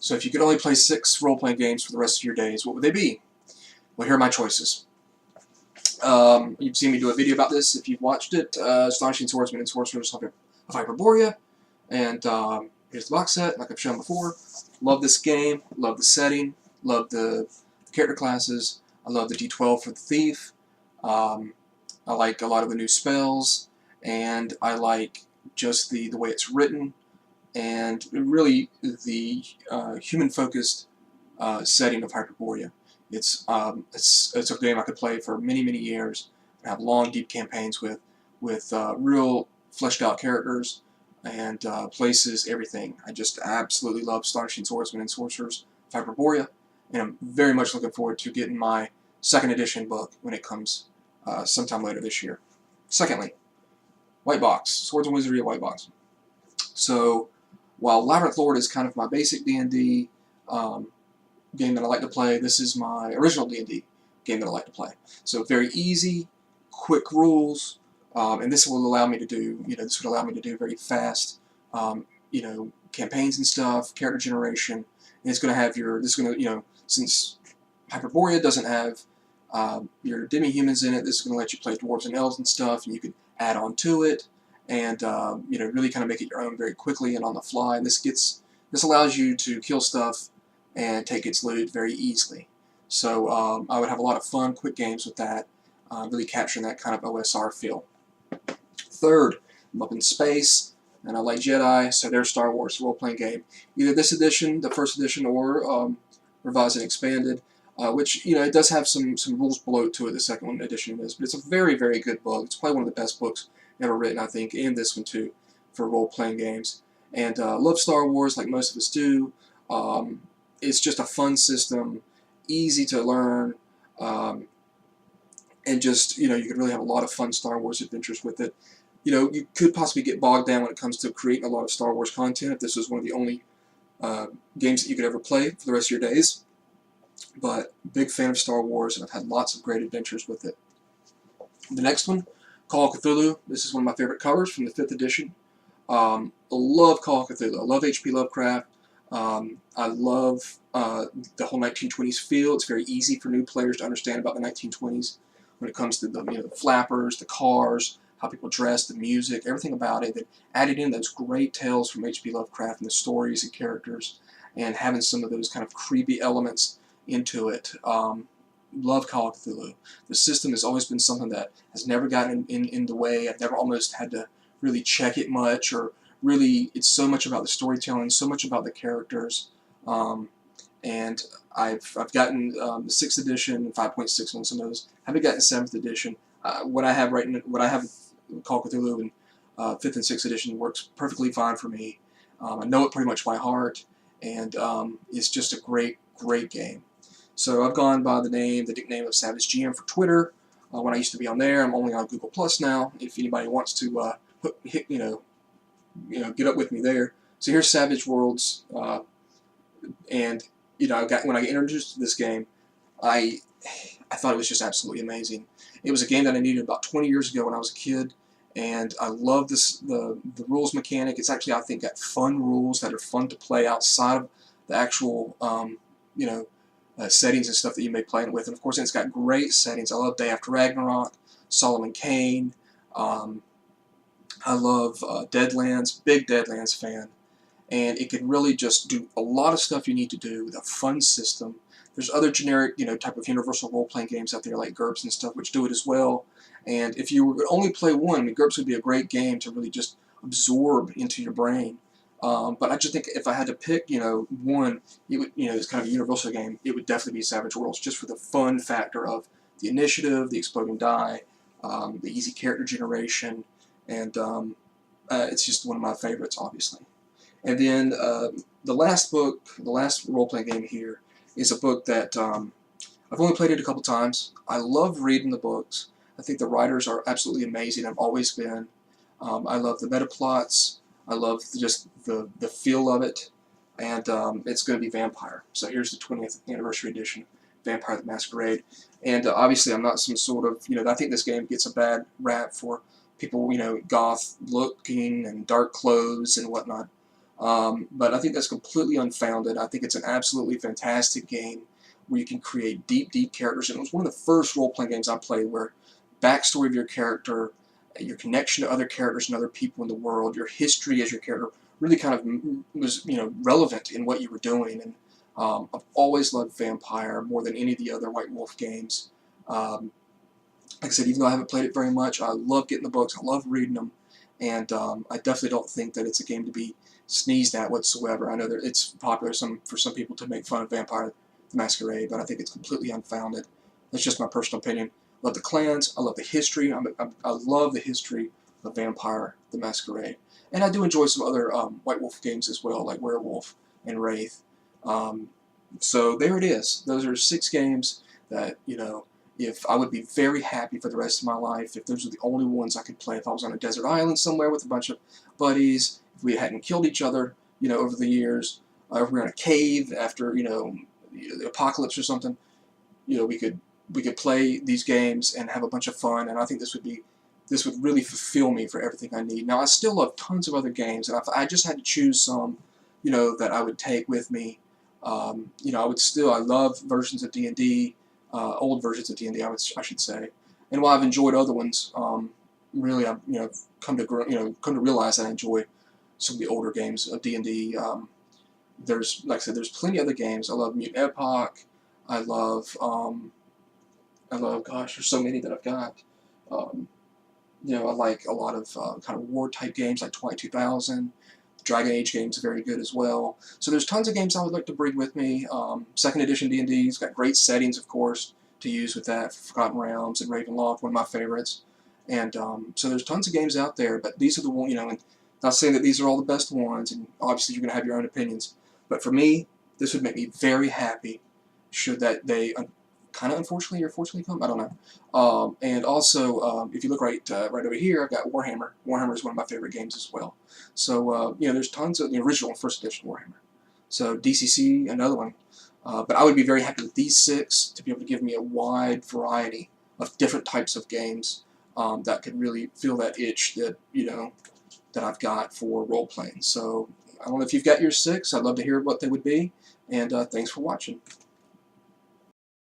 So if you could only play 6 role-playing games for the rest of your days, what would they be? Well, here are my choices. You've seen me do a video about this if you've watched it. Astonishing Swordsman and Sorcerers of Hyperborea. And here's the box set, like I've shown before. Love this game. Love the setting. Love the character classes. I love the D12 for the thief. I like a lot of the new spells. And I like just the way it's written. And really the human-focused setting of Hyperborea. It's a game I could play for many years. I have long, deep campaigns with real fleshed out characters and places, everything. I just absolutely love Astonishing Swordsmen and Sorcerers of Hyperborea, and I'm very much looking forward to getting my 2nd edition book when it comes sometime later this year. Secondly, White Box, Swords and Wizardry of White Box. So while Labyrinth Lord is kind of my basic D&D game that I like to play, this is my original D&D game that I like to play. So very easy, quick rules, and this will allow me to do, this would allow me to do very fast, campaigns and stuff, character generation, and it's going to have since Hyperborea doesn't have your demi-humans in it, this is going to let you play dwarves and elves and stuff, and you can add on to it, and really kind of make it your own very quickly and on the fly. And this allows you to kill stuff and take its loot very easily. So I would have a lot of fun, quick games with that, really capturing that kind of OSR feel. Third, I'm up in space, and I like Jedi, so there's Star Wars role-playing game. Either this edition, the 1st edition, or revised and expanded, which, it does have some rules bloat to it, the 2nd edition is, but it's a very good book. It's probably one of the best books ever written, I think, and this one too, for role-playing games. And love Star Wars like most of us do. It's just a fun system, easy to learn, and just, you could really have a lot of fun Star Wars adventures with it. You could possibly get bogged down when it comes to creating a lot of Star Wars content if this was one of the only games that you could ever play for the rest of your days. But big fan of Star Wars, and I've had lots of great adventures with it. The next one, Call of Cthulhu. This is one of my favorite covers from the 5th edition. I love Call of Cthulhu. I love H.P. Lovecraft. I love the whole 1920s feel. It's very easy for new players to understand about the 1920s when it comes to the flappers, the cars, how people dress, the music, everything about it. That added in those great tales from H.P. Lovecraft and the stories and characters, and having some of those kind of creepy elements into it. Love Call of Cthulhu. The system has always been something that has never gotten in the way. I've never almost had to really check it much, or really, it's so much about the storytelling, so much about the characters, and I've gotten the 6th edition, 5.6 on some of those. Haven't gotten 7th edition. What I have Call of Cthulhu in 5th and 6th edition works perfectly fine for me. I know it pretty much by heart, and it's just a great game. So I've gone by the nickname of Savage GM for Twitter. When I used to be on there, I'm only on Google Plus now. If anybody wants to get up with me there. So here's Savage Worlds, and when I got introduced to this game, I thought it was just absolutely amazing. It was a game that I needed about 20 years ago when I was a kid, and I love the rules mechanic. It's actually, I think, got fun rules that are fun to play outside of the actual settings and stuff that you may play it with. And of course, it's got great settings. I love Day After Ragnarok, Solomon Kane. I love Deadlands, big Deadlands fan, and it can really just do a lot of stuff you need to do with a fun system. There's other generic, type of universal role-playing games out there like GURPS and stuff, which do it as well. And if you were to only play one, GURPS would be a great game to really just absorb into your brain. But I just think if I had to pick, one, it would, it's kind of a universal game, it would definitely be Savage Worlds, just for the fun factor of the initiative, the exploding die, the easy character generation, and it's just one of my favorites, obviously. And then the last role-playing game here is a book that I've only played it a couple times. I love reading the books. I think the writers are absolutely amazing. I've always been. I love the meta plots. I love just the feel of it. And it's going to be Vampire. So here's the 20th anniversary edition, Vampire the Masquerade. And obviously I'm not some sort of, I think this game gets a bad rap for people, goth looking and dark clothes and whatnot. But I think that's completely unfounded. I think it's an absolutely fantastic game where you can create deep, deep characters. And it was one of the first role-playing games I played where backstory of your character, your connection to other characters and other people in the world, your history as your character really kind of was, relevant in what you were doing. And I've always loved Vampire more than any of the other White Wolf games. Like I said, even though I haven't played it very much, I love getting the books, I love reading them, and I definitely don't think that it's a game to be sneezed at whatsoever. I know that it's popular for some people to make fun of Vampire the Masquerade, but I think it's completely unfounded. That's just my personal opinion. I love the clans, I love the history, I love the history of Vampire the Masquerade. And I do enjoy some other White Wolf games as well, like Werewolf and Wraith. So there it is. Those are 6 games that, if I would be very happy for the rest of my life if those were the only ones I could play. If I was on a desert island somewhere with a bunch of buddies, if we hadn't killed each other, over the years, if we were in a cave after, the apocalypse or something, we could play these games and have a bunch of fun. And I think this would really fulfill me for everything I need. Now I still love tons of other games, and if I just had to choose some, that I would take with me, I love versions of D&D. Old versions of D&D, I should say. And while I've enjoyed other ones, really I've come to realize that I enjoy some of the older games of D&D. There's, like I said, there's plenty of other games. I love Mutant Epoch. I love gosh, there's so many that I've got. I like a lot of kind of war type games like 2000. Dragon Age games are very good as well. So there's tons of games I would like to bring with me. Second edition D&D's got great settings, of course, to use with that. Forgotten Realms and Ravenloft, one of my favorites. And so there's tons of games out there, but these are the ones, and not saying that these are all the best ones, and obviously you're going to have your own opinions. But for me, this would make me very happy should that day kind of unfortunately or fortunately come, I don't know. And also, if you look right over here, I've got Warhammer. Warhammer is one of my favorite games as well. So, there's tons of the original first edition Warhammer. So DCC, another one. But I would be very happy with these 6 to be able to give me a wide variety of different types of games that could really fill that itch that, that I've got for role-playing. So I don't know if you've got your 6. I'd love to hear what they would be. And thanks for watching.